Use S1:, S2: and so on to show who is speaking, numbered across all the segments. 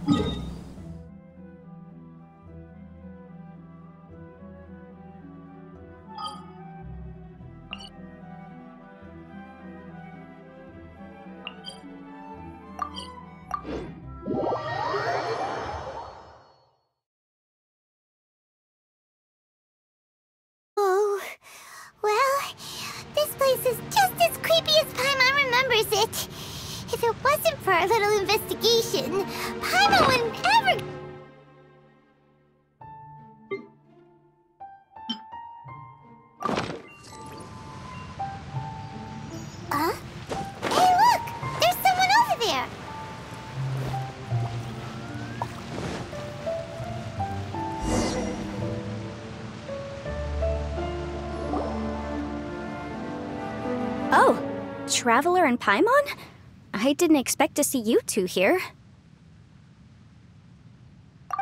S1: Oh, well, this place is just as creepy as Paimon remembers it. If it wasn't for our little investigation, Paimon wouldn't ever... Huh? Hey, look! There's someone over there!
S2: Oh, Traveler and Paimon? I didn't expect to see you two here.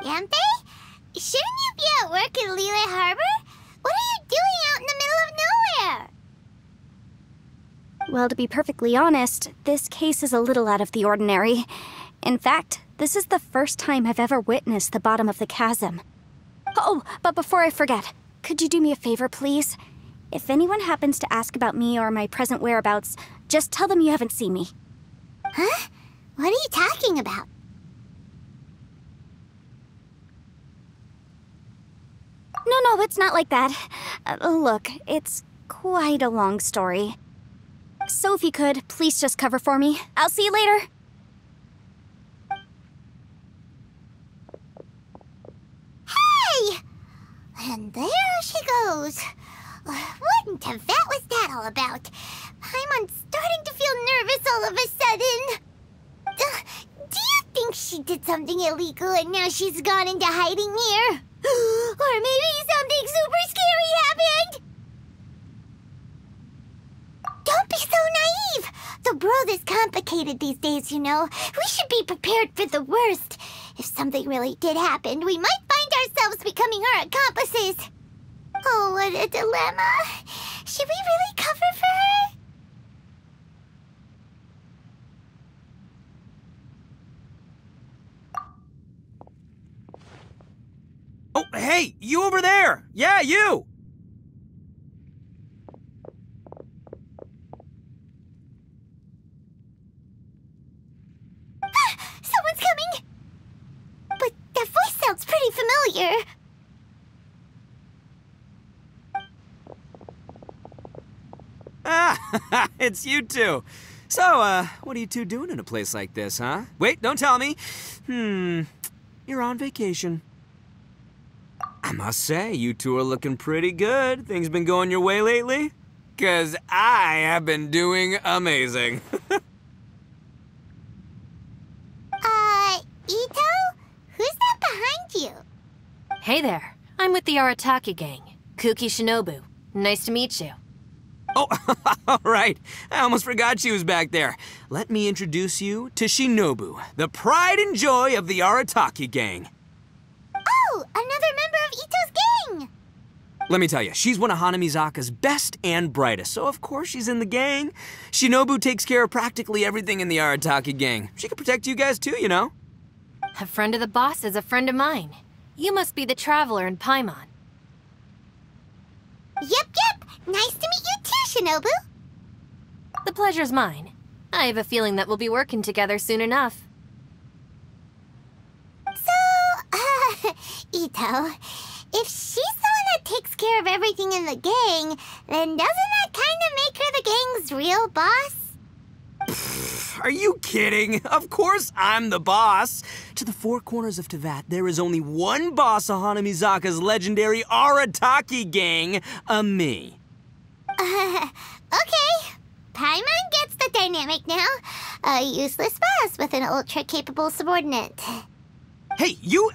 S1: Yanfei? Shouldn't you be at work in Liyue Harbor? What are you doing out in the middle of nowhere?
S2: Well, to be perfectly honest, this case is a little out of the ordinary. In fact, this is the first time I've ever witnessed the bottom of the chasm. Oh, but before I forget, could you do me a favor, please? If anyone happens to ask about me or my present whereabouts, just tell them you haven't seen me.
S1: Huh? What are you talking about?
S2: No, it's not like that. Look, it's quite a long story. So if you could, please just cover for me. I'll see you later.
S1: Hey! And there she goes. What in Teyvat was that all about? Paimon's starting to feel nervous all of a sudden. Do you think she did something illegal and now she's gone into hiding here? Or maybe something super scary happened? Don't be so naive! The world is complicated these days, you know. We should be prepared for the worst. If something really did happen, we might find ourselves becoming her accomplices. Oh, what a dilemma. Should we really cover for her?
S3: Oh, hey, you over there! Yeah, you!
S1: Someone's coming! But that voice sounds pretty familiar.
S3: Ah, it's you two. So, what are you two doing in a place like this, huh? Wait, don't tell me. You're on vacation. I must say, you two are looking pretty good. Things been going your way lately? 'Cause I have been doing amazing.
S1: Itto? Who's that behind you?
S4: Hey there, I'm with the Arataki gang. Kuki Shinobe. Nice to meet you.
S3: Oh, all right. I almost forgot she was back there. Let me introduce you to Shinobu, the pride and joy of the Arataki gang.
S1: Oh, another member of Itto's gang!
S3: Let me tell you, she's one of Hanamizaka's best and brightest, so of course she's in the gang. Shinobu takes care of practically everything in the Arataki gang. She can protect you guys too, you know.
S4: A friend of the boss is a friend of mine. You must be the Traveler in Paimon.
S1: Yep. Nice to meet you too, Shinobu.
S4: The pleasure's mine. I have a feeling that we'll be working together soon enough.
S1: So, Itto, if she's the one that takes care of everything in the gang, then doesn't that kind of make her the gang's real boss?
S3: Are you kidding? Of course I'm the boss. To the four corners of Teyvat, there is only one boss of Hanamizaka's legendary Arataki gang, me.
S1: Okay. Paimon gets the dynamic now. A useless boss with an ultra-capable subordinate.
S3: Hey, you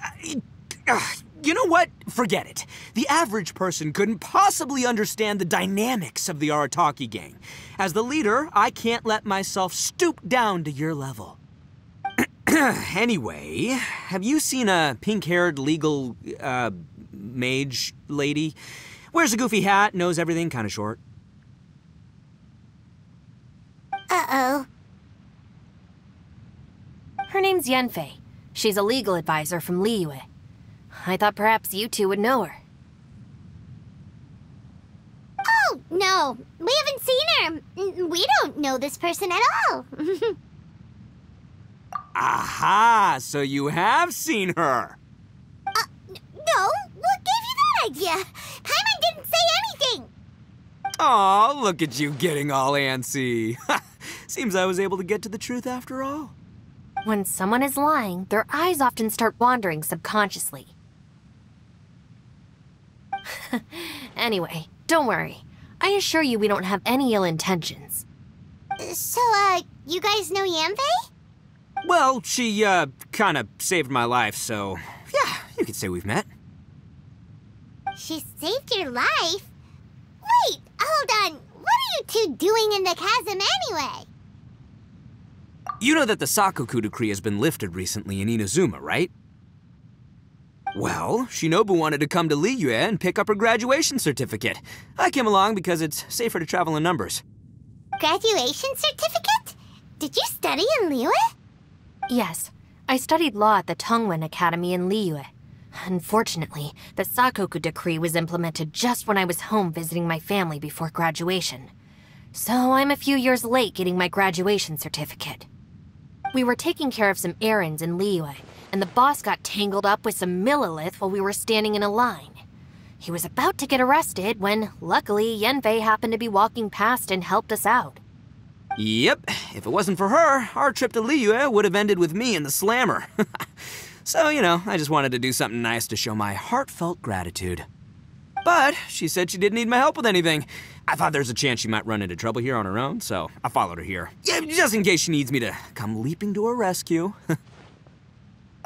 S3: know what? Forget it. The average person couldn't possibly understand the dynamics of the Arataki gang. As the leader, I can't let myself stoop down to your level. Anyway, have you seen a pink-haired legal, mage lady? Wears a goofy hat, knows everything, kinda short.
S1: Uh-oh.
S4: Her name's Yanfei. She's a legal advisor from Liyue. I thought perhaps you two would know her.
S1: Oh, no. We haven't seen her. We don't know this person at all.
S3: Aha! So you have seen her!
S1: No, what gave you that idea? Paimon didn't say anything.
S3: Aw, look at you getting all antsy. Seems I was able to get to the truth after all.
S4: When someone is lying, their eyes often start wandering subconsciously. Anyway, don't worry. I assure you we don't have any ill intentions.
S1: So, you guys know Yanfei?
S3: Well, she, kinda saved my life, so yeah, you could say we've met.
S1: She saved your life? Wait, hold on. What are you two doing in the chasm anyway?
S3: You know that the Sakoku decree has been lifted recently in Inazuma, right? Well, Shinobu wanted to come to Liyue and pick up her graduation certificate. I came along because it's safer to travel in numbers.
S1: Graduation certificate? Did you study in Liyue?
S4: Yes, I studied law at the Tongwen Academy in Liyue. Unfortunately, the Sakoku decree was implemented just when I was home visiting my family before graduation. So I'm a few years late getting my graduation certificate. We were taking care of some errands in Liyue, and the boss got tangled up with some Millilith while we were standing in a line. He was about to get arrested when, luckily, Yanfei happened to be walking past and helped us out.
S3: Yep, if it wasn't for her, our trip to Liyue would have ended with me and the slammer. So, you know, I just wanted to do something nice to show my heartfelt gratitude. But she said she didn't need my help with anything. I thought there's a chance she might run into trouble here on her own, so I followed her here. Yeah, just in case she needs me to come leaping to her rescue.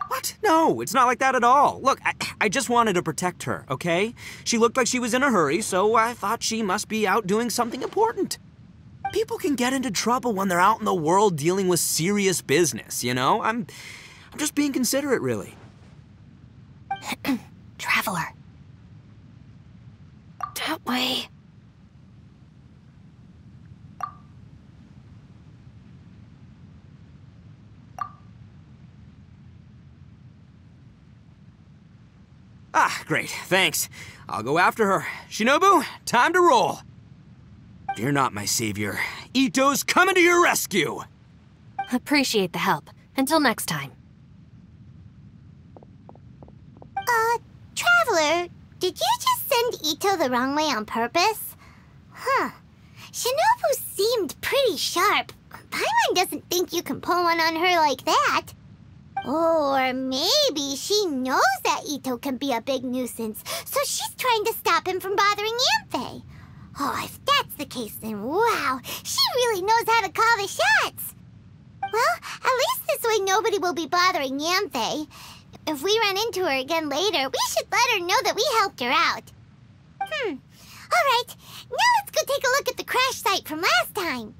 S3: What? No, it's not like that at all. Look, I just wanted to protect her, okay? She looked like she was in a hurry, so I thought she must be out doing something important. People can get into trouble when they're out in the world dealing with serious business, you know? I'm just being considerate, really.
S4: Traveler. That way.
S3: Ah, great, thanks. I'll go after her. Shinobu, time to roll. Fear not, my savior. Itto's coming to your rescue!
S4: Appreciate the help. Until next time.
S1: Traveler, did you just send Itto the wrong way on purpose? Huh. Shinobu seemed pretty sharp. Paimon doesn't think you can pull one on her like that. Or maybe she knows that Itto can be a big nuisance, so she's trying to stop him from bothering Yanfei. Oh, if that's the case, then wow, she really knows how to call the shots. Well, at least this way nobody will be bothering Yanfei. If we run into her again later, we should let her know that we helped her out. All right, now let's go take a look at the crash site from last time.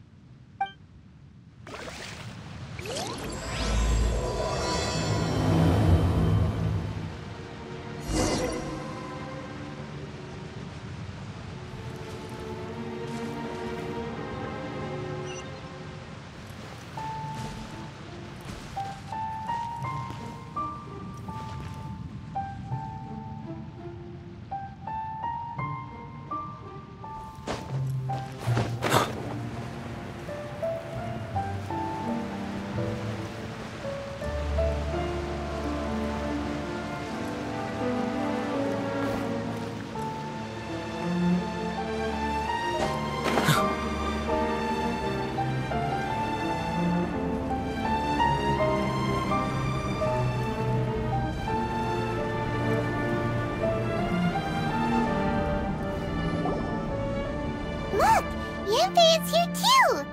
S1: Yanfei is here too!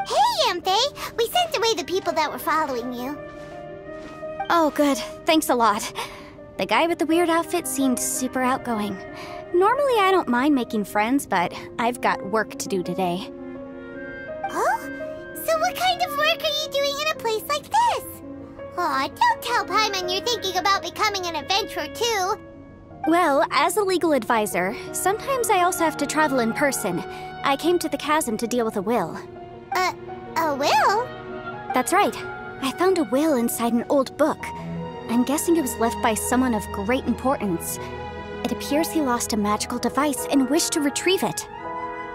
S1: Hey, Yanfei! We sent away the people that were following you.
S2: Oh, good. Thanks a lot. The guy with the weird outfit seemed super outgoing. Normally I don't mind making friends, but I've got work to do today.
S1: Oh? So what kind of work are you doing in a place like this? Aw, don't tell Paimon you're thinking about becoming an adventurer too.
S2: Well, as a legal advisor, sometimes I also have to travel in person. I came to the chasm to deal with a will.
S1: A will?
S2: That's right. I found a will inside an old book. I'm guessing it was left by someone of great importance. It appears he lost a magical device and wished to retrieve it.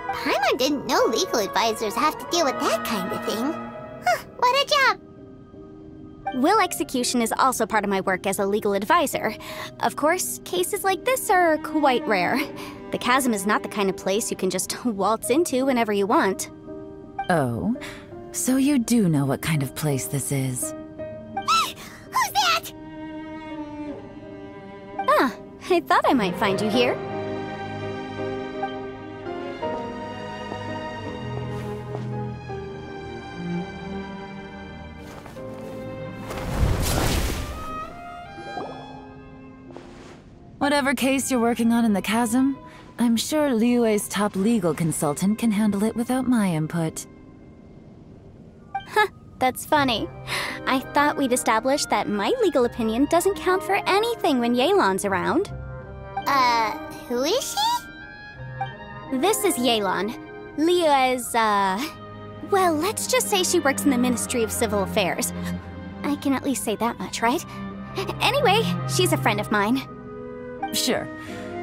S1: Paimon didn't know legal advisors have to deal with that kind of thing. Huh, what a job!
S2: Will execution is also part of my work as a legal advisor. Of course, cases like this are quite rare. The Chasm is not the kind of place you can just waltz into whenever you want.
S5: Oh, so you do know what kind of place this is.
S1: Who's that?
S2: Ah, I thought I might find you here.
S5: Whatever case you're working on in the Chasm, I'm sure Liyue's top legal consultant can handle it without my input.
S2: Huh, that's funny. I thought we'd established that my legal opinion doesn't count for anything when Yelan's around.
S1: Who is she?
S2: This is Yelan. Liyue's, well, let's just say she works in the Ministry of Civil Affairs. I can at least say that much, right? Anyway, she's a friend of mine.
S5: Sure.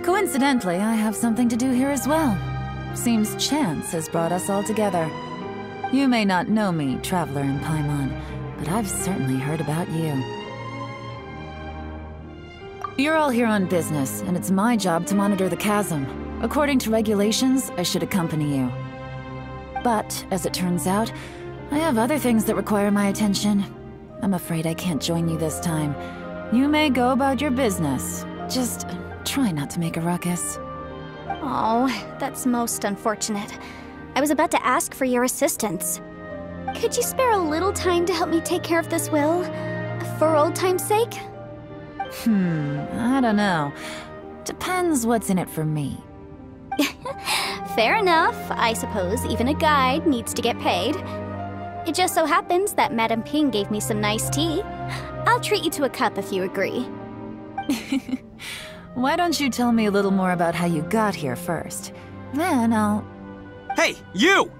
S5: Coincidentally, I have something to do here as well. Seems chance has brought us all together. You may not know me, traveler in Paimon, but I've certainly heard about you. You're all here on business, and it's my job to monitor the Chasm. According to regulations, I should accompany you. But, as it turns out, I have other things that require my attention. I'm afraid I can't join you this time. You may go about your business. Just try not to make a ruckus.
S2: Oh, that's most unfortunate. I was about to ask for your assistance. Could you spare a little time to help me take care of this will? For old time's sake?
S5: I don't know. Depends what's in it for me.
S2: Fair enough. I suppose even a guide needs to get paid. It just so happens that Madame Ping gave me some nice tea. I'll treat you to a cup if you agree.
S5: Why don't you tell me a little more about how you got here first? Then I'll...
S3: Hey, you!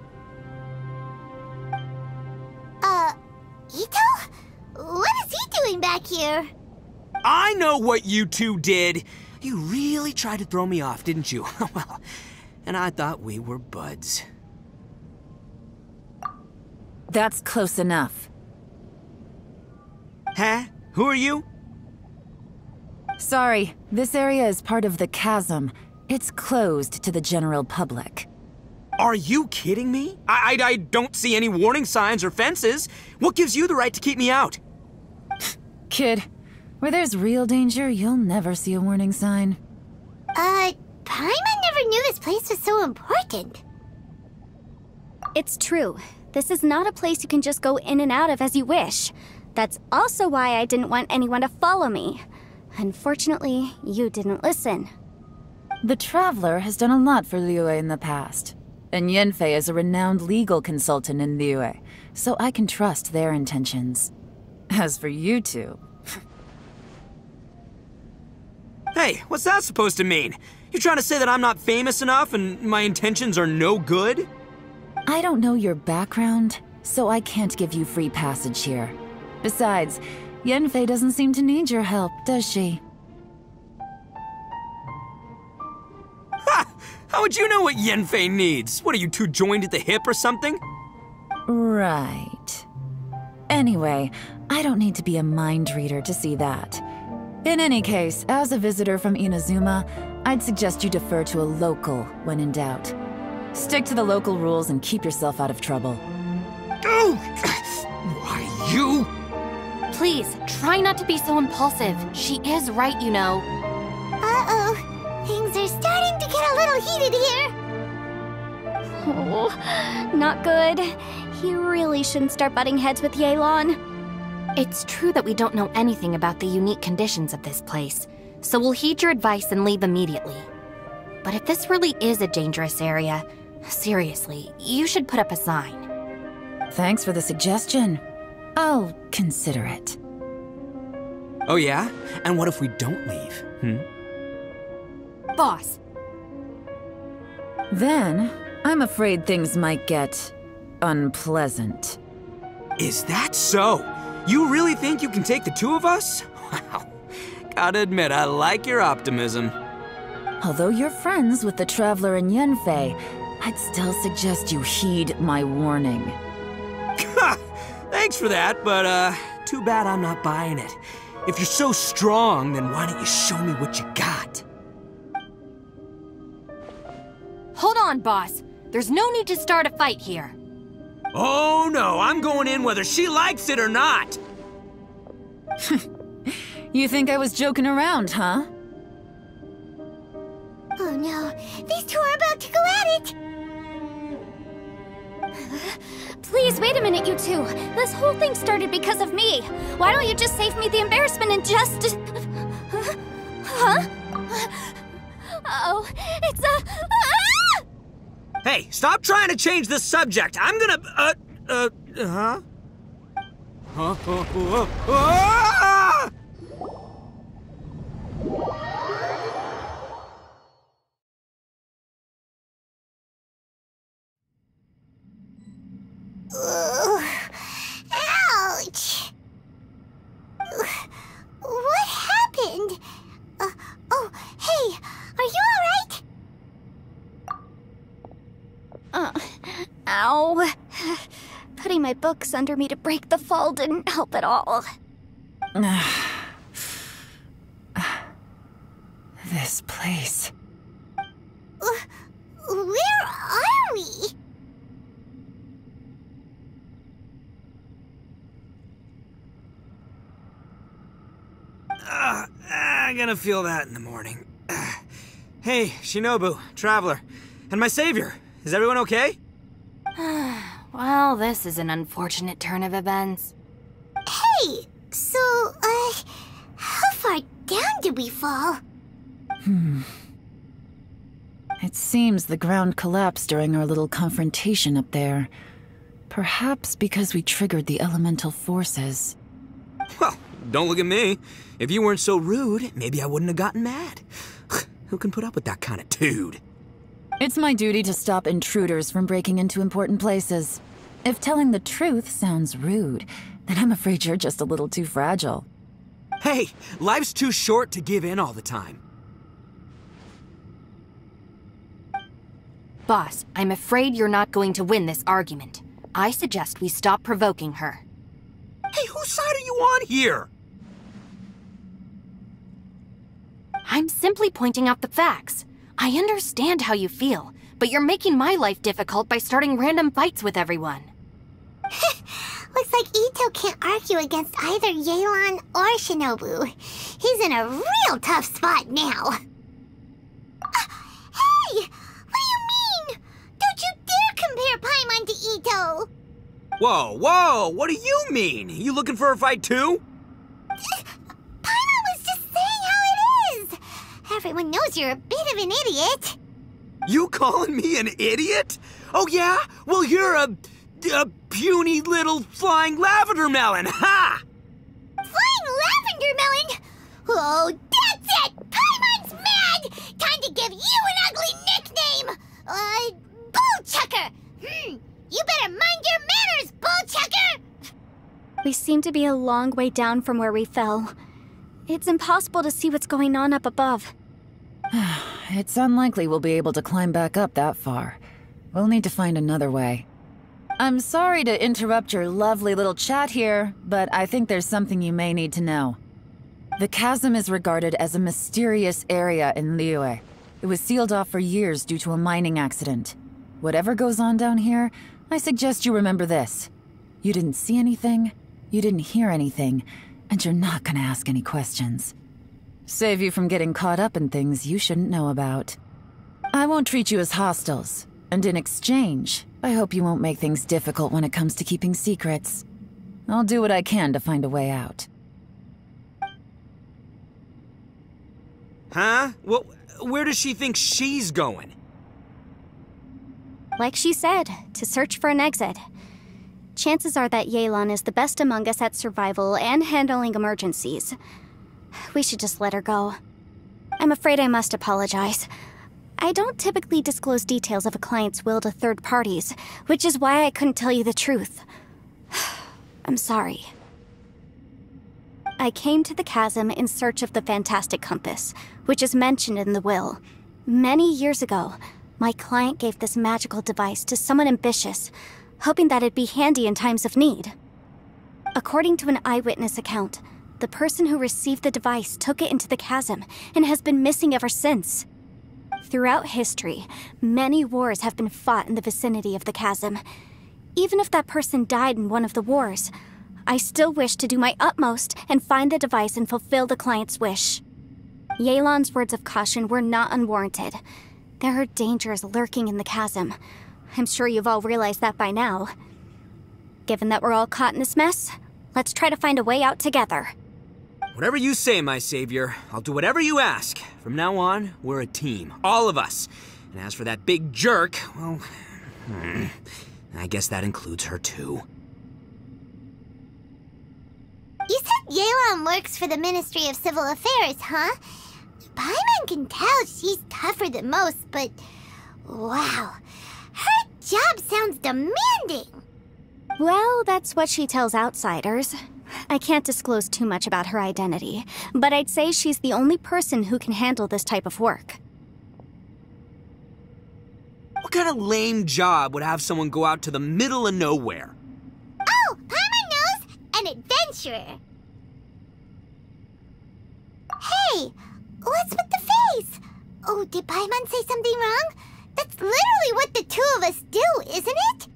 S1: Itto? What is he doing back here?
S3: I know what you two did. You really tried to throw me off, didn't you? Well, and I thought we were buds.
S5: That's close enough.
S3: Huh? Who are you?
S5: Sorry, this area is part of the Chasm. It's closed to the general public.
S3: Are you kidding me? I don't see any warning signs or fences. What gives you the right to keep me out?
S5: Kid, where there's real danger, you'll never see a warning sign.
S1: Paimon never knew this place was so important.
S2: It's true. This is not a place you can just go in and out of as you wish. That's also why I didn't want anyone to follow me. Unfortunately, you didn't listen.
S5: The Traveler has done a lot for Liyue in the past. And Yanfei is a renowned legal consultant in Liyue, so I can trust their intentions. As for you two...
S3: Hey, what's that supposed to mean? You trying to say that I'm not famous enough and my intentions are no good?
S5: I don't know your background, so I can't give you free passage here. Besides, Yanfei doesn't seem to need your help, does she?
S3: Ha! How would you know what Yanfei needs? What, are you two joined at the hip or something?
S5: Right. Anyway, I don't need to be a mind reader to see that. In any case, as a visitor from Inazuma, I'd suggest you defer to a local when in doubt. Stick to the local rules and keep yourself out of trouble.
S3: Oh! Why, you?
S4: Please, try not to be so impulsive. She is right, you know.
S1: Uh-oh. Things are starting to get a little heated here.
S2: Oh, not good. He really shouldn't start butting heads with Yelan.
S4: It's true that we don't know anything about the unique conditions of this place, so we'll heed your advice and leave immediately. But if this really is a dangerous area, seriously, you should put up a sign.
S5: Thanks for the suggestion. I'll consider it.
S3: Oh yeah? And what if we don't leave?
S4: Boss.
S5: Then, I'm afraid things might get... unpleasant.
S3: Is that so? You really think you can take the two of us? Wow. Gotta admit, I like your optimism.
S5: Although you're friends with the Traveler and Yanfei, I'd still suggest you heed my warning.
S3: Thanks for that, but too bad I'm not buying it. If you're so strong, then why don't you show me what you got?
S4: Hold on, boss. There's no need to start a fight here.
S3: Oh no, I'm going in whether she likes it or not.
S5: You think I was joking around, huh?
S1: Oh no, these two are about to go at it!
S2: Please, wait a minute, you two. This whole thing started because of me. Why don't you just save me the embarrassment and just... Huh? Uh-oh, it's a... Ah!
S3: Hey, stop trying to change the subject. I'm gonna, huh? Ah!
S1: Ouch! What happened? Oh, hey, are you alright?
S2: Ow. Putting my books under me to break the fall didn't help at all.
S5: This place.
S1: Where are we?
S3: I'm gonna feel that in the morning. Hey, Shinobu, Traveler, and my savior. Is everyone okay?
S4: Well, this is an unfortunate turn of events.
S1: Hey, so, how far down did we fall?
S5: It seems the ground collapsed during our little confrontation up there. Perhaps because we triggered the elemental forces.
S3: Well, don't look at me. If you weren't so rude, maybe I wouldn't have gotten mad. Who can put up with that kind of dude?
S5: It's my duty to stop intruders from breaking into important places. If telling the truth sounds rude, then I'm afraid you're just a little too fragile.
S3: Hey, life's too short to give in all the time.
S4: Boss, I'm afraid you're not going to win this argument. I suggest we stop provoking her.
S3: Hey, whose side are you on here?
S4: I'm simply pointing out the facts. I understand how you feel, but you're making my life difficult by starting random fights with everyone.
S1: Looks like Itto can't argue against either Yelan or Shinobu. He's in a real tough spot now. Hey! What do you mean? Don't you dare compare Paimon to Itto!
S3: Whoa, what do you mean? You looking for a fight too?
S1: Paimon was just saying how it is! Everyone knows you're a bit of an idiot.
S3: You calling me an idiot? Oh yeah? Well, you're a puny little flying lavender melon, ha!
S1: Flying lavender melon? Oh, that's it! Paimon's mad! Time to give you an ugly nickname! Bullchucker! You better mind your manners, Bullchucker!
S2: We seem to be a long way down from where we fell. It's impossible to see what's going on up above.
S5: It's unlikely we'll be able to climb back up that far. We'll need to find another way. I'm sorry to interrupt your lovely little chat here, but I think there's something you may need to know. The chasm is regarded as a mysterious area in Liyue. It was sealed off for years due to a mining accident. Whatever goes on down here, I suggest you remember this. You didn't see anything, you didn't hear anything, and you're not gonna ask any questions. Save you from getting caught up in things you shouldn't know about. I won't treat you as hostiles, and in exchange, I hope you won't make things difficult when it comes to keeping secrets. I'll do what I can to find a way out.
S3: Huh? Well, where does she think she's going?
S2: Like she said, to search for an exit. Chances are that Yelan is the best among us at survival and handling emergencies. We should just let her go. I'm afraid I must apologize. I don't typically disclose details of a client's will to third parties, which is why I couldn't tell you the truth. I'm sorry. I came to the chasm in search of the fantastic compass, which is mentioned in the will. Many years ago, my client gave this magical device to someone ambitious, hoping that it'd be handy in times of need. According to an eyewitness account, the person who received the device took it into the chasm and has been missing ever since. Throughout history, many wars have been fought in the vicinity of the chasm. Even if that person died in one of the wars, I still wish to do my utmost and find the device and fulfill the client's wish. Yelan's words of caution were not unwarranted. There are dangers lurking in the chasm. I'm sure you've all realized that by now. Given that we're all caught in this mess, let's try to find a way out together.
S3: Whatever you say, my savior. I'll do whatever you ask. From now on, we're a team. All of us. And as for that big jerk, well, I guess that includes her too.
S1: You said Yelan works for the Ministry of Civil Affairs, huh? Paimon can tell she's tougher than most, but wow, her job sounds demanding.
S2: Well, that's what she tells outsiders. I can't disclose too much about her identity, but I'd say she's the only person who can handle this type of work.
S3: What kind of lame job would have someone go out to the middle of nowhere?
S1: Oh, Paimon knows! An adventurer. Hey, what's with the face? Oh, did Paimon say something wrong? That's literally what the two of us do, isn't it?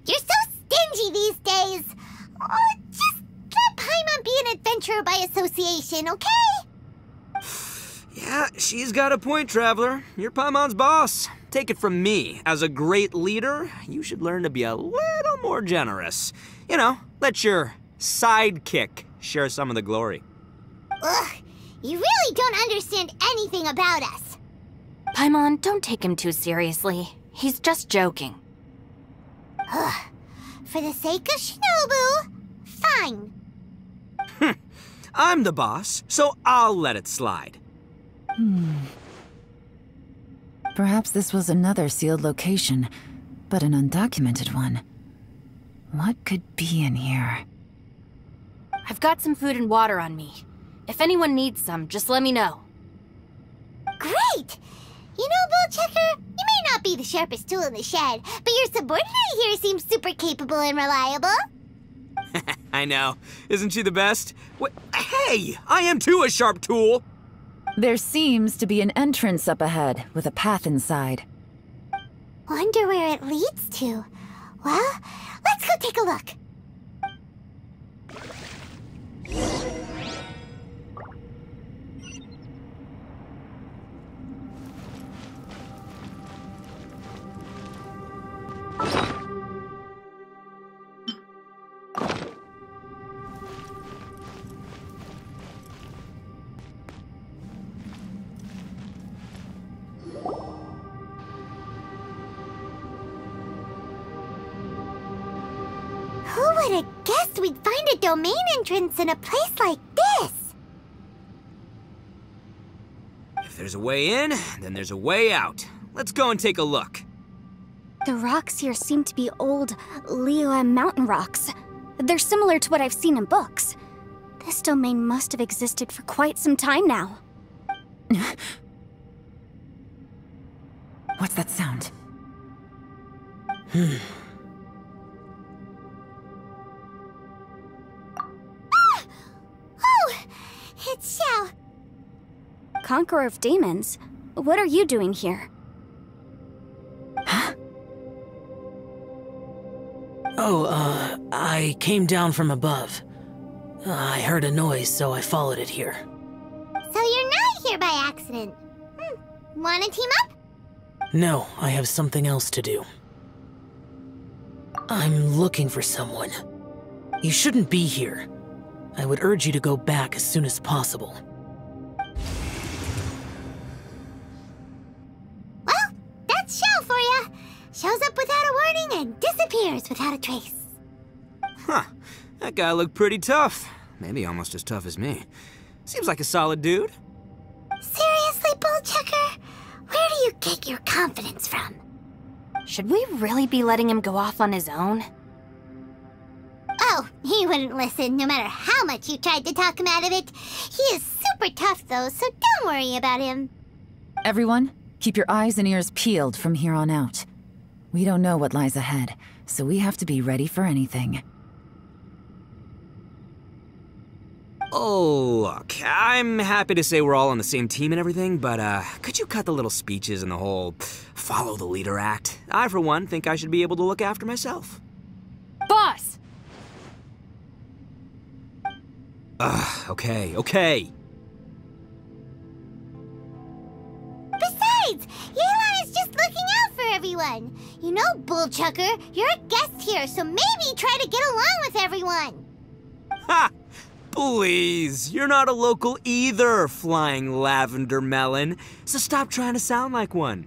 S1: You're so stingy these days. Just let Paimon be an adventurer by association, okay?
S3: Yeah, she's got a point, Traveler. You're Paimon's boss. Take it from me. As a great leader, you should learn to be a little more generous. You know, let your sidekick share some of the glory.
S1: Ugh, you really don't understand anything about us.
S4: Paimon, don't take him too seriously. He's just joking.
S1: Ugh, for the sake of Shinobu, fine.
S3: I'm the boss, so I'll let it slide.
S5: Perhaps this was another sealed location, but an undocumented one. What could be in here?
S4: I've got some food and water on me. If anyone needs some, just let me know.
S1: Great! You know, Bullchecker, you may not be the sharpest tool in the shed, but your subordinate here seems super capable and reliable.
S3: I know. Isn't she the best? Hey, I am too a sharp tool.
S5: There seems to be an entrance up ahead, with a path inside.
S1: Wonder where it leads to. Well, let's go take a look. Who would have guessed we'd find a domain entrance in a place like this?
S3: If there's a way in, then there's a way out. Let's go and take a look.
S2: The rocks here seem to be old Liyue mountain rocks. They're similar to what I've seen in books. This domain must have existed for quite some time now.
S5: What's that sound?
S1: Oh, it's Xiao.
S2: Conqueror of Demons? What are you doing here?
S6: I came down from above. I heard a noise, so I followed it here.
S1: So you're not here by accident. Wanna team up?
S6: No, I have something else to do. I'm looking for someone. You shouldn't be here. I would urge you to go back as soon as possible.
S1: Well, that's Xiao for ya. Shows up without a warning and disappears without a trace.
S3: Huh. That guy looked pretty tough. Maybe almost as tough as me. Seems like a solid dude.
S1: Seriously, Bullchecker? Where do you get your confidence from?
S4: Should we really be letting him go off on his own?
S1: Oh, He wouldn't listen no matter how much you tried to talk him out of it. He is super tough though, so don't worry about him.
S5: Everyone, keep your eyes and ears peeled from here on out. We don't know what lies ahead, so we have to be ready for anything.
S3: Oh, look, I'm happy to say we're all on the same team and everything, but could you cut the little speeches and the whole follow the leader act? I, for one, think I should be able to look after myself.
S4: Boss!
S3: Okay.
S1: Besides, Yelan is just looking out for everyone. You know, Bullchucker, you're a guest here, so maybe try to get along with everyone.
S3: Ha! Please, you're not a local either, Flying Lavender Melon, so stop trying to sound like one.